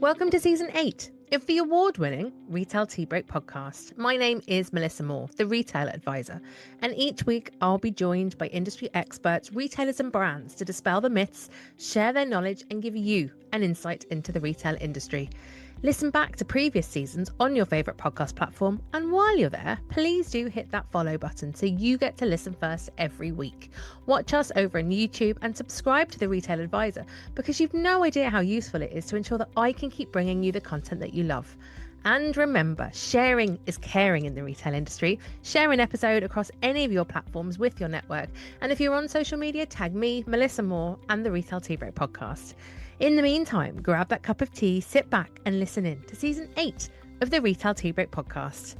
Welcome to Season 8 of the award-winning Retail Tea Break podcast. My name is Melissa Moore, the Retail Advisor, and each week I'll be joined by industry experts, retailers and brands to dispel the myths, share their knowledge and give you an insight into the retail industry. Listen back to previous seasons on your favourite podcast platform, and while you're there, please do hit that follow button so you get to listen first every week. Watch us over on YouTube and subscribe to the Retail Advisor because you've no idea how useful it is to ensure that I can keep bringing you the content that you love. And remember, sharing is caring in the retail industry. Share an episode across any of your platforms with your network. And if you're on social media, tag me, Melissa Moore, and the Retail Tea Break podcast. In the meantime, grab that cup of tea, sit back and listen in to Season 8 of the Retail Tea Break podcast.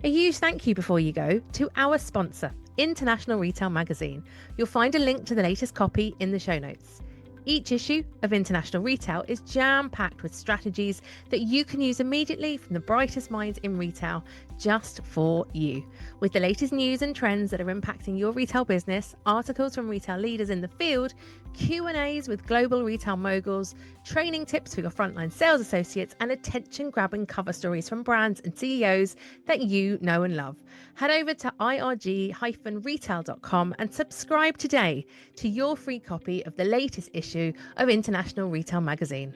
A huge thank you before you go to our sponsor, International Retail Magazine. You'll find a link to the latest copy in the show notes. Each issue of International Retail is jam-packed with strategies that you can use immediately from the brightest minds in retail, just for you. With the latest news and trends that are impacting your retail business, articles from retail leaders in the field, Q&As with global retail moguls, training tips for your frontline sales associates, and attention-grabbing cover stories from brands and CEOs that you know and love. Head over to irg-retail.com and subscribe today to your free copy of the latest issue of International Retail Magazine.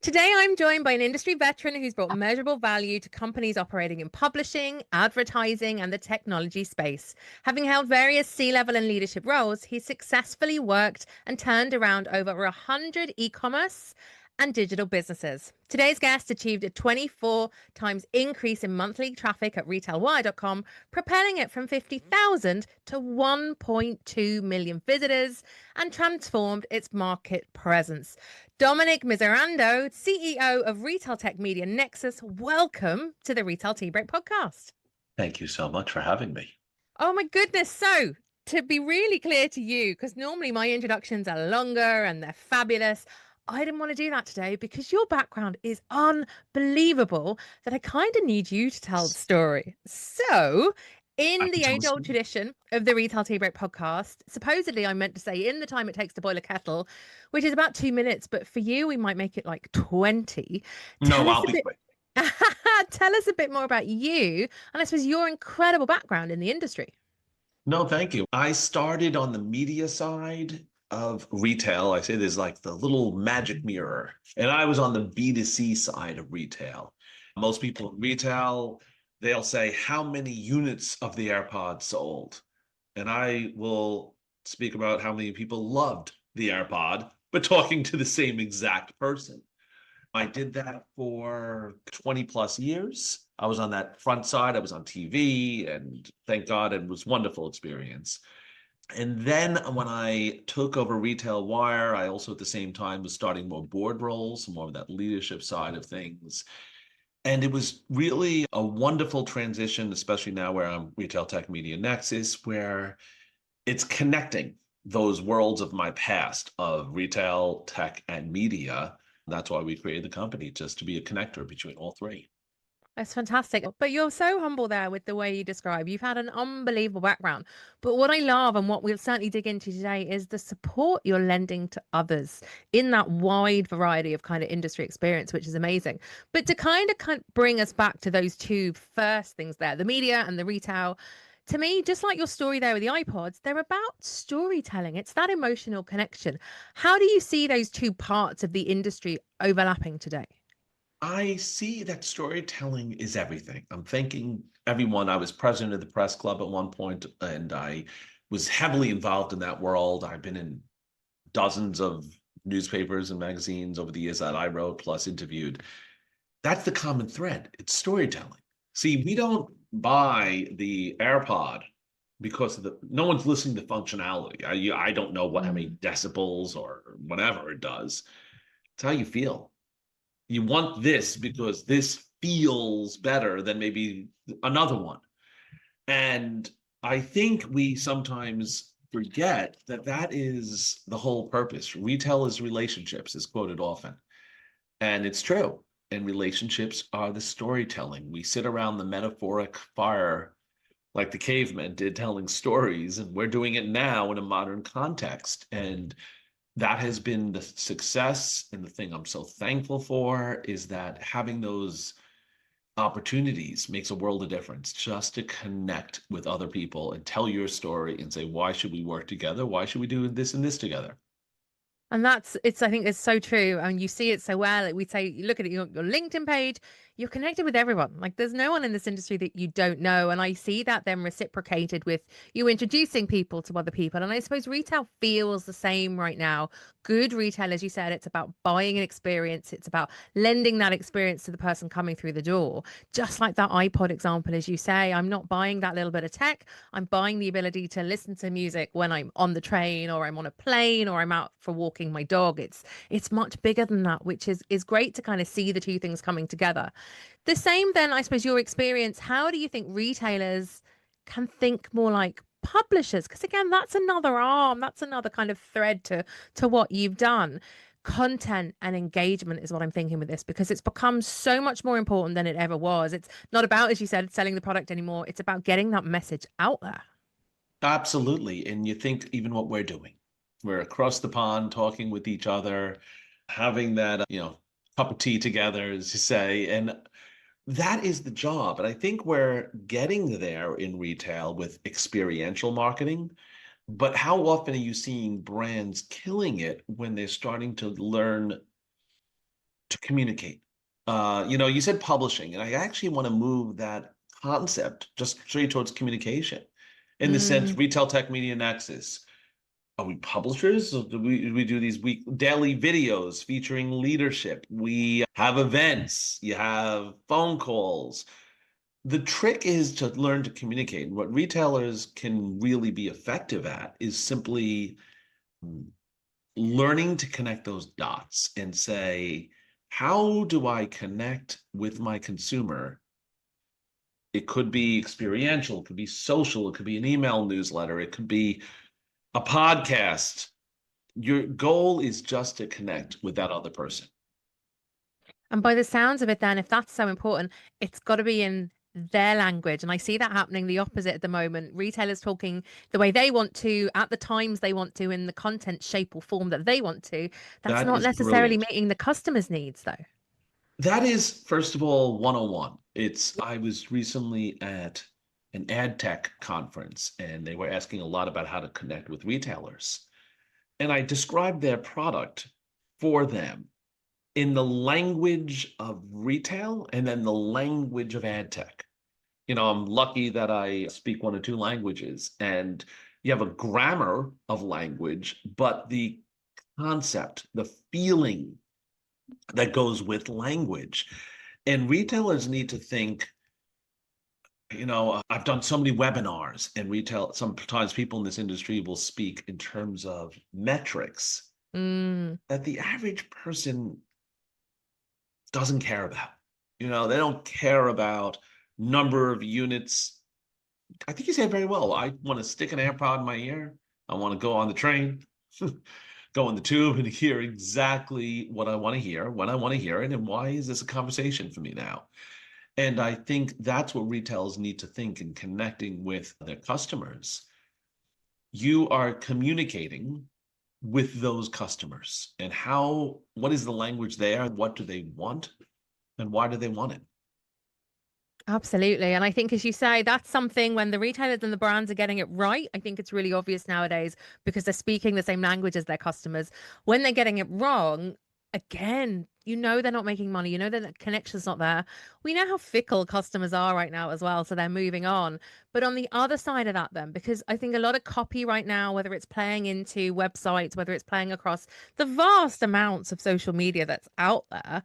Today, I'm joined by an industry veteran who's brought measurable value to companies operating in publishing, advertising, and the technology space. Having held various C-level and leadership roles, he's successfully worked and turned around over 100 e-commerce and digital businesses. Today's guest achieved a 24 times increase in monthly traffic at retailwire.com, propelling it from 50,000 to 1.2 million visitors and transformed its market presence. Dominick Miserandino, CEO of retail tech media Nexus, welcome to the Retail Tea Break podcast. Thank you so much for having me. Oh my goodness. So to be really clear to you, because normally my introductions are longer and they're fabulous, I didn't want to do that today because your background is unbelievable that I kind of need you to tell the story. So in the age-old tradition of the Retail Tea Break podcast, supposedly I'm meant to say in the time it takes to boil a kettle, which is about 2 minutes, but for you, we might make it like 20. No, I'll be quick. Tell us a bit more about you and I suppose your incredible background in the industry. No, thank you. I started on the media side of retail. I say there's like the little magic mirror, and I was on the B2C side of retail. Most people in retail, they'll say, how many units of the AirPods sold? And I will speak about how many people loved the AirPod, but talking to the same exact person. I did that for 20 plus years. I was on that front side. I was on TV, and thank God it was a wonderful experience. And then when I took over Retail Wire, I also at the same time was starting more board roles, more of that leadership side of things. And it was really a wonderful transition, especially now where I'm Retail Tech Media Nexus, where it's connecting those worlds of my past of retail, tech, and media. That's why we created the company, just to be a connector between all three. That's fantastic. But you're so humble there with the way you describe. You've had an unbelievable background. But what I love and what we'll certainly dig into today is the support you're lending to others in that wide variety of kind of industry experience, which is amazing. But to kind of bring us back to those two first things there, the media and the retail, to me, just like your story there with the iPods, they're about storytelling. It's that emotional connection. How do you see those two parts of the industry overlapping today? I see that storytelling is everything. I'm thinking I was president of the press club at one point, and I was heavily involved in that world. I've been in dozens of newspapers and magazines over the years that I wrote, plus interviewed. That's the common thread. It's storytelling. See, we don't buy the AirPod because no one's listening to functionality. I don't know how many decibels or whatever it does. It's how you feel. You want this because this feels better than maybe another one. And I think we sometimes forget that that is the whole purpose. Retail is relationships, is quoted often. And it's true. And relationships are the storytelling. We sit around the metaphoric fire like the cavemen did, telling stories, and we're doing it now in a modern context. And That has been the success, and the thing I'm so thankful for is that having those opportunities makes a world of difference, just to connect with other people and tell your story and say, why should we work together? Why should we do this and this together? And I think it's so true. And you see it so well. Like we say, you look at it, your LinkedIn page, you're connected with everyone. Like there's no one in this industry that you don't know. And I see that then reciprocated with you introducing people to other people. And I suppose retail feels the same right now. Good retail, as you said, it's about buying an experience. It's about lending that experience to the person coming through the door. Just like that iPod example, as you say, I'm not buying that little bit of tech. I'm buying the ability to listen to music when I'm on the train or I'm on a plane or I'm out for walking my dog. It's much bigger than that, which is great to kind of see the two things coming together. The same then, I suppose, your experience, how do you think retailers can think more like publishers? Because again, that's another arm, that's another kind of thread to what you've done. Content and engagement is what I'm thinking with this because it's become so much more important than it ever was. It's not about, as you said, selling the product anymore. It's about getting that message out there. Absolutely. And you think even what we're doing, we're across the pond talking with each other, having that, cup of tea together, as you say. And that is the job. And I think we're getting there in retail with experiential marketing. But how often are you seeing brands killing it when they're starting to learn to communicate? You said publishing, and I actually want to move that concept just straight towards communication. In the sense, Mm. retail tech media nexus. Are we publishers? Or do we do these daily videos featuring leadership? We have events, you have phone calls. The trick is to learn to communicate. And what retailers can really be effective at is simply learning to connect those dots and say, how do I connect with my consumer? It could be experiential, it could be social, it could be an email newsletter, it could be a podcast. Your goal is just to connect with that other person. And by the sounds of it, then, if that's so important, it's got to be in their language. And I see that happening the opposite at the moment. Retailers talking the way they want to, at the times they want to, in the content shape or form that they want to. That's That not is necessarily brilliant. meeting the customer's needs, though. That is, first of all, 101. I was recently at an ad tech conference and they were asking a lot about how to connect with retailers. And I described their product for them in the language of retail and then the language of ad tech. I'm lucky that I speak one or two languages, and you have a grammar of language, but the concept, the feeling that goes with language. And retailers need to think, I've done so many webinars and retail, sometimes people in this industry will speak in terms of metrics Mm. that the average person doesn't care about. They don't care about number of units. I think you said very well. I want to stick an AirPod in my ear. I want to go on the train, go on the tube and hear exactly what I want to hear, when I want to hear it, and why is this a conversation for me now? And I think that's what retailers need to think in connecting with their customers. You are communicating with those customers and what is the language there? What do they want? And why do they want it? Absolutely. And I think, as you say, that's something when the retailers and the brands are getting it right. I think it's really obvious nowadays because they're speaking the same language as their customers. When they're getting it wrong, again, they're not making money. That the connection's not there. We know how fickle customers are right now as well. So they're moving on. But on the other side of that, then, because I think a lot of copy right now, whether it's playing into websites, whether it's playing across the vast amounts of social media that's out there,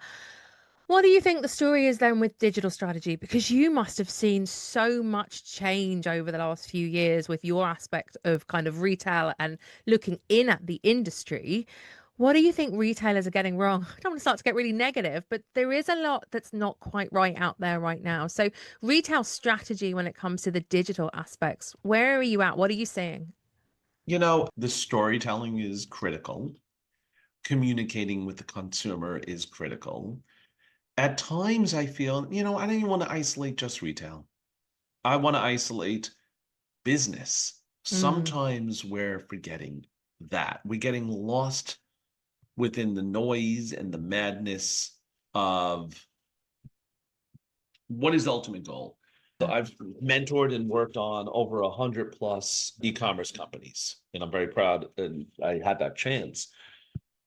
what do you think the story is then with digital strategy? Because you must have seen so much change over the last few years with your aspect of kind of retail and looking in at the industry. What do you think retailers are getting wrong? I don't want to start to get really negative, but there is a lot that's not quite right out there right now. So, retail strategy when it comes to the digital aspects, where are you at? What are you seeing? The storytelling is critical. Communicating with the consumer is critical. At times, I feel, I don't even want to isolate just retail. I want to isolate business. Mm. Sometimes we're forgetting that. We're getting lost within the noise and the madness of what is the ultimate goal. So I've mentored and worked on over 100 plus e-commerce companies, and I'm very proud and I had that chance.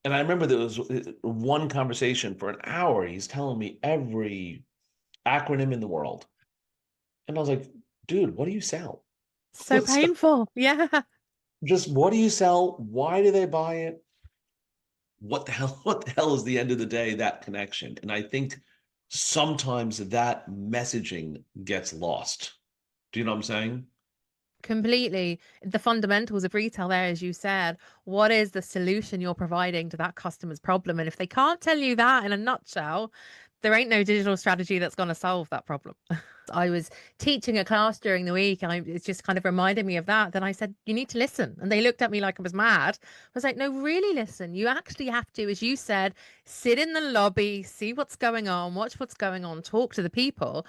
And I remember there was one conversation for an hour. He's telling me every acronym in the world. And I was like, dude, what do you sell? So painful. Yeah. Just what do you sell? Why do they buy it? What the hell is the end of the day, that connection? And I think sometimes that messaging gets lost. Do you know what I'm saying? Completely. The fundamentals of retail there, as you said, what is the solution you're providing to that customer's problem? And if they can't tell you that in a nutshell, there ain't no digital strategy that's going to solve that problem. I was teaching a class during the week and it just kind of reminded me of that. Then I said, you need to listen. And they looked at me like I was mad. I was like, no, really listen. You actually have to, as you said, sit in the lobby, see what's going on, watch what's going on, talk to the people.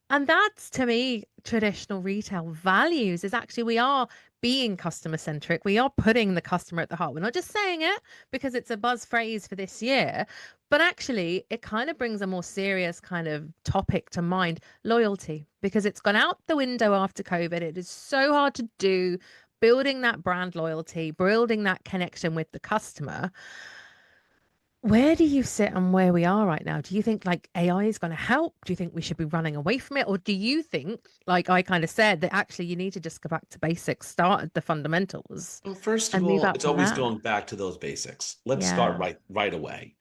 And that's to me traditional retail values is actually we are being customer centric. We are putting the customer at the heart. We're not just saying it because it's a buzz phrase for this year, but actually it kind of brings a more serious kind of topic to mind, loyalty, because it's gone out the window after COVID. It is so hard to do building that brand loyalty, building that connection with the customer. Where do you sit on where we are right now? Do you think like AI is going to help? Do you think we should be running away from it? Or do you think, like I kind of said, that actually you need to just go back to basics, start at the fundamentals Well, first of and move all, up it's from always there? going back to those basics. Let's start Yeah. right away.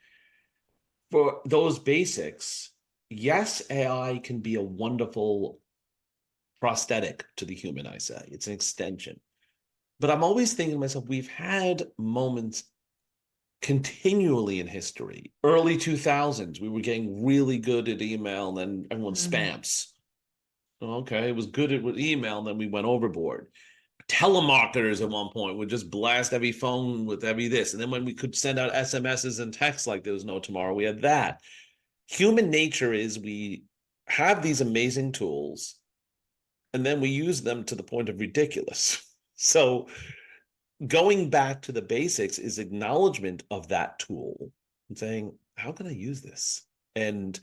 For those basics, yes, AI can be a wonderful prosthetic to the human, I say. It's an extension. But I'm always thinking to myself, we've had moments continually in history. Early 2000s, we were getting really good at email, and then everyone Mm. spams. Okay, it was good at with email, and then we went overboard. Telemarketers at one point would just blast every phone with every this. And then when we could send out SMSs and texts like there was no tomorrow, we had that. Human nature is we have these amazing tools and then we use them to the point of ridiculous. So going back to the basics is acknowledgement of that tool and saying, how can I use this? And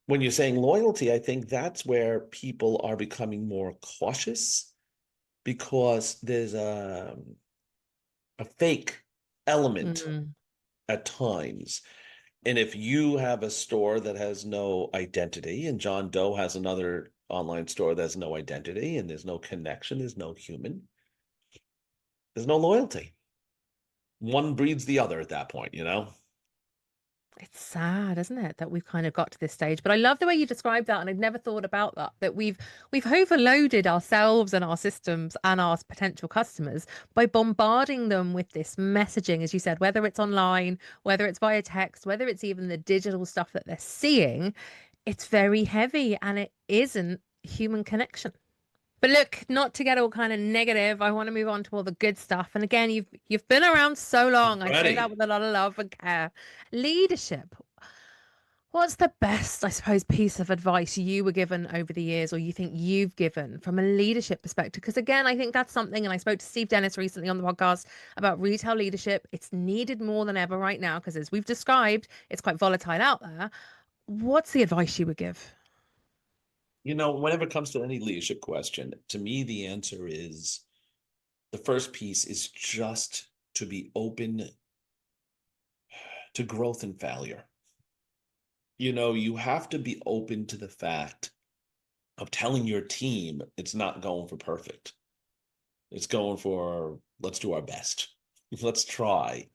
when you're saying loyalty, I think that's where people are becoming more cautious because there's a fake element Mm. at times. And if you have a store that has no identity, and John Doe has another online store that has no identity, and there's no connection, there's no human, there's no loyalty. One breeds the other at that point, you know? It's sad, isn't it, that we've kind of got to this stage. But I love the way you describe that, and I'd never thought about that. That we've overloaded ourselves and our systems and our potential customers by bombarding them with this messaging, as you said, whether it's online, whether it's via text, whether it's even the digital stuff that they're seeing. It's very heavy, and it isn't human connection. But look, not to get all kind of negative, I want to move on to all the good stuff. And again, you've been around so I'm long. I say that ready. with a lot of love and care. Leadership. What's the best, I suppose, piece of advice you were given over the years, or you think you've given from a leadership perspective? Because again, I think that's something, and I spoke to Steve Dennis recently on the podcast about retail leadership. It's needed more than ever right now, because as we've described, it's quite volatile out there. What's the advice you would give? You know, whenever it comes to any leadership question, to me, the answer is the first piece is just to be open to growth and failure. You know, you have to be open to the fact of telling your team it's not going for perfect. It's going for let's do our best. Let's try.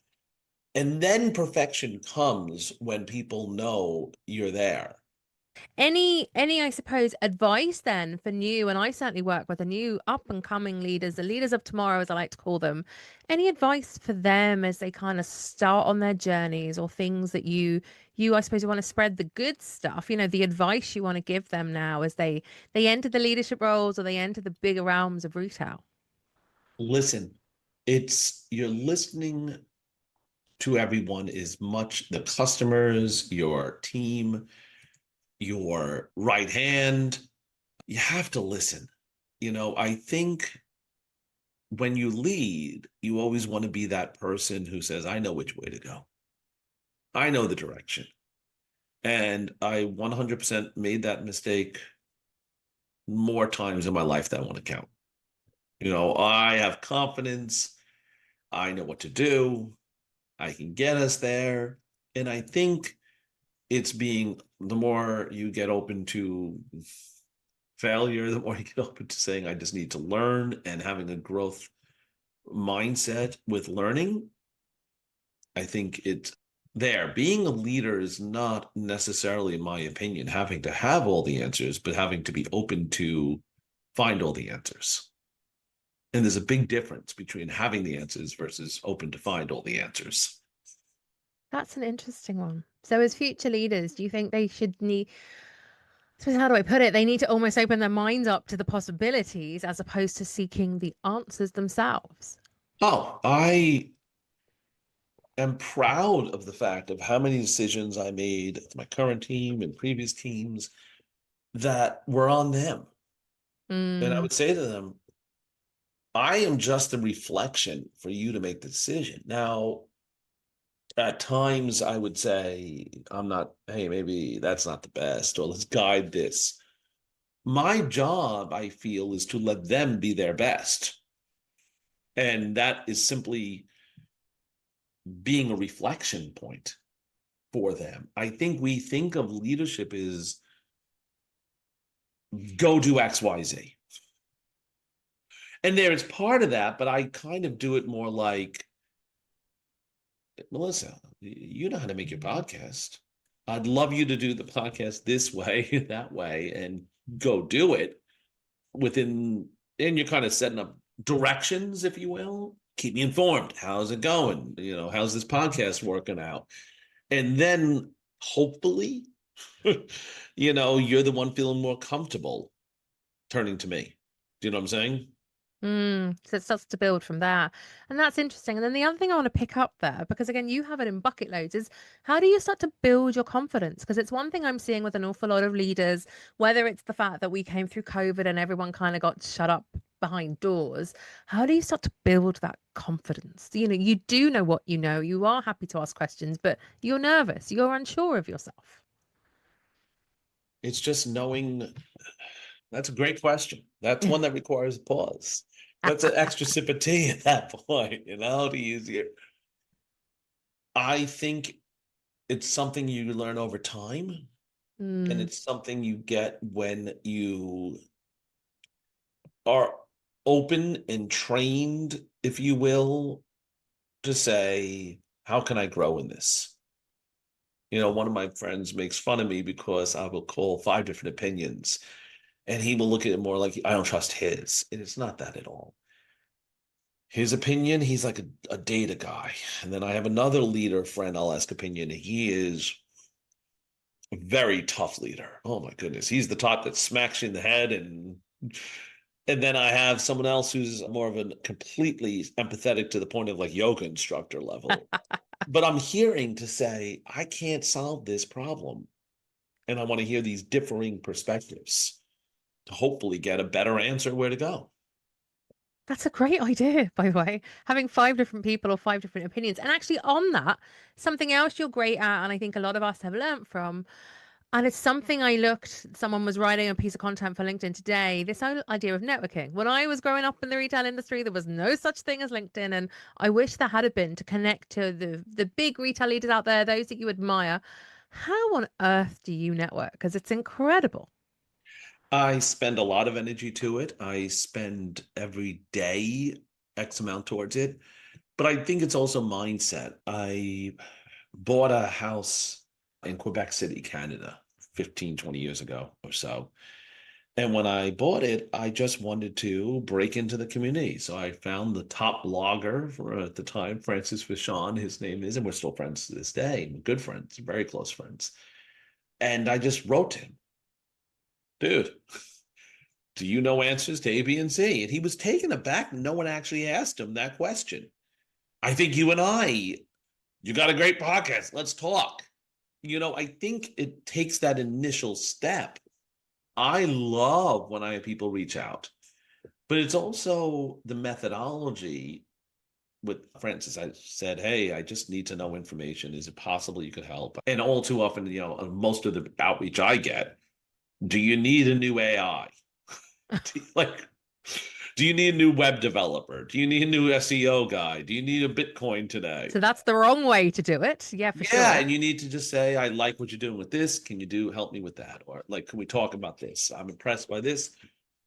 And then perfection comes when people know you're there. Any, I suppose, advice then for new, and I certainly work with the new up and coming leaders, the leaders of tomorrow, as I like to call them. Any advice for them as they kind of start on their journeys, or things that I suppose you want to spread the good stuff, the advice you want to give them now as they enter the leadership roles or they enter the bigger realms of retail. Listen, it's you're listening to everyone as much the customers, your team, your right hand. You have to listen. You know, I think when you lead, you always want to be that person who says, I know which way to go. I know the direction. And I 100% made that mistake more times in my life than I want to count. I have confidence. I know what to do. I can get us there. And I think it's the more you get open to failure, the more you get open to saying, I just need to learn, and having a growth mindset with learning. I think it's there. Being a leader is not necessarily, in my opinion, having to have all the answers, but having to be open to find all the answers. And there's a big difference between having the answers versus open to find all the answers. That's an interesting one. So, as future leaders, do you think they should need, so how do I put it? They need to almost open their minds up to the possibilities as opposed to seeking the answers themselves. Oh, I am proud of the fact of how many decisions I made with my current team and previous teams that were on them. And I Mm, would say to them, I am just a reflection for you to make the decision. Now, at times I would say, I'm not, hey, maybe that's not the best, or let's guide this. My job, I feel, is to let them be their best. And that is simply being a reflection point for them. I think we think of leadership as go do XYZ. And there is part of that, but I kind of do it more like, Melissa, you know how to make your podcast. I'd love you to do the podcast this way, that way, and go do it within, and you're kind of setting up directions, if you will. Keep me informed. How's it going? How's this podcast working out? And then hopefully, you're the one feeling more comfortable turning to me. Do you know what I'm saying? so it starts to build from there. And that's interesting. And then the other thing I want to pick up there, because again, you have it in bucket loads, is how do you start to build your confidence? Because it's one thing I'm seeing with an awful lot of leaders, whether it's the fact that we came through COVID and everyone kind of got shut up behind doors. How do you start to build that confidence? You do know what you know, you are happy to ask questions, but you're nervous, you're unsure of yourself. It's just knowing. That's a great question. That's one that requires a pause. That's an extra sip of tea at that point, to use it. I think it's something you learn over time, and Mm, it's something you get when you are open and trained, if you will, to say, how can I grow in this? One of my friends makes fun of me because I will call 5 different opinions, and he will look at it more like I don't trust his. And it's not that at all. His opinion, he's like a data guy. And then I have another leader friend I'll ask opinion. He is a very tough leader. Oh my goodness. He's the type that smacks you in the head. And then I have someone else who's more of a completely empathetic to the point of like yoga instructor level. But I'm hearing to say, I can't solve this problem. And I want to hear these differing perspectives to hopefully get a better answer where to go. that's a great idea, by the way. Having 5 different people or 5 different opinions. And actually, on that, something else you're great at, and I think a lot of us have learnt from, and it's something someone was writing a piece of content for LinkedIn today, this whole idea of networking. When I was growing up in the retail industry, there was no such thing as LinkedIn. And I wish there had been to connect to the big retail leaders out there, those that you admire. How on earth do you network? Because it's incredible. I spend a lot of energy to it. I spend every day X amount towards it. But I think it's also mindset. I bought a house in Quebec City, Canada, 15, 20 years ago or so. And when I bought it, I just wanted to break into the community. So I found the top blogger for at the time, Francis Vachon, his name is, and we're still friends to this day, good friends, very close friends. And I just wrote to him, dude, do you know answers to A, B, and C? And he was taken aback. No one actually asked him that question. I think you got a great podcast. Let's talk. I think it takes that initial step. I love when I have people reach out, but it's also the methodology with Francis. I said, hey, I just need to know information. Is it possible you could help? And all too often, most of the outreach I get, do you need a new AI? Like, do you need a new web developer? Do you need a new SEO guy? Do you need a Bitcoin today? So that's the wrong way to do it. Yeah, for Yeah, sure. and you need to just say, I like what you're doing with this. Can you help me with that? Or like, can we talk about this? I'm impressed by this.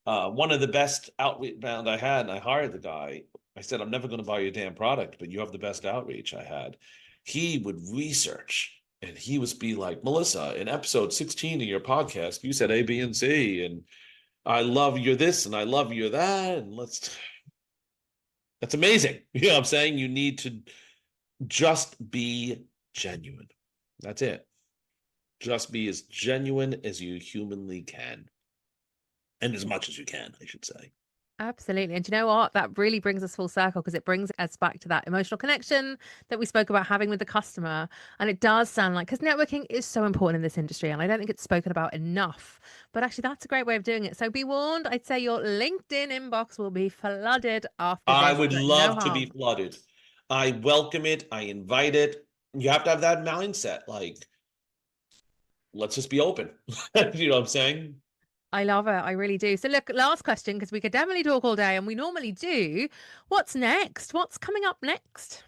One of the best outreach I had, and I hired the guy. I said, I'm never going to buy your damn product, but you have the best outreach I had. He would research and he would be like, Melissa, in episode 16 of your podcast, you said A, B, and C, and I love you this and I love you that. And that's amazing. You know what I'm saying? You need to just be genuine. That's it. Just be as genuine as you humanly can. And as much as you can, I should say. Absolutely. And do you know what? That really brings us full circle because it brings us back to that emotional connection that we spoke about having with the customer. And it does sound like, because networking is so important in this industry, and I don't think it's spoken about enough. But actually, that's a great way of doing it. So be warned, I'd say your LinkedIn inbox will be flooded after I this, would but no love to be harm. flooded. I welcome it. I invite it. You have to have that mindset. Like, let's just be open. You know what I'm saying? I love it. I really do. So, look, last question, because we could definitely talk all day, and we normally do. What's next? What's coming up next?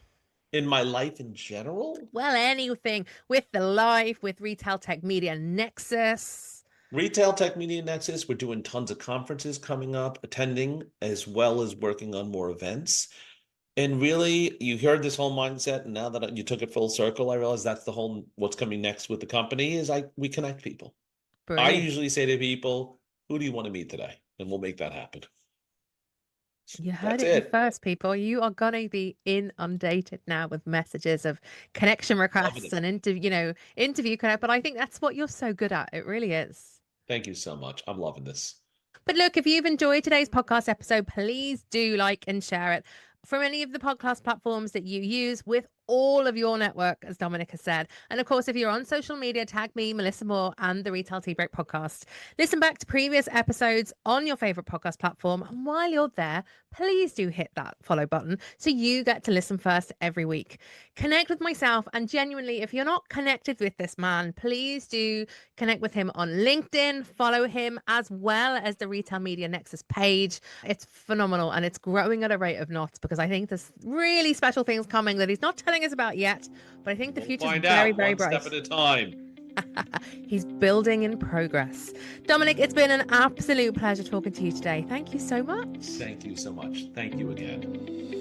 In my life in general, Well, anything with the life, with Retail Tech Media Nexus. Retail Tech Media Nexus, we're doing tons of conferences coming up, attending, as well as working on more events. And really, you heard this whole mindset, and now that you took it full circle, I realize that's the whole what's coming next with the company is we connect people. I Brilliant. usually say to people, who do you want to meet today? And we'll make that happen. You heard That's it here it. first, people. You are going to be inundated now with messages of connection Loving requests it. and interview connect. But I think that's what you're so good at. It really is. Thank you so much. I'm loving this. But look, if you've enjoyed today's podcast episode, please do like and share it from any of the podcast platforms that you use with all of your network, as Dominic has said. And of course, if you're on social media, tag me, Melissa Moore, and the Retail Tea Break podcast. Listen back to previous episodes on your favorite podcast platform. And while you're there, please do hit that follow button so you get to listen first every week. Connect with myself. And genuinely, if you're not connected with this man, please do connect with him on LinkedIn, follow him, as well as the Retail Media Nexus page. It's phenomenal and it's growing at a rate of knots because I think there's really special things coming that he's not telling us about yet. But I think the We'll future's find very, out very one bright. step at a time. He's building in progress. Dominic, it's been an absolute pleasure talking to you today. Thank you so much. Thank you so much. Thank you again.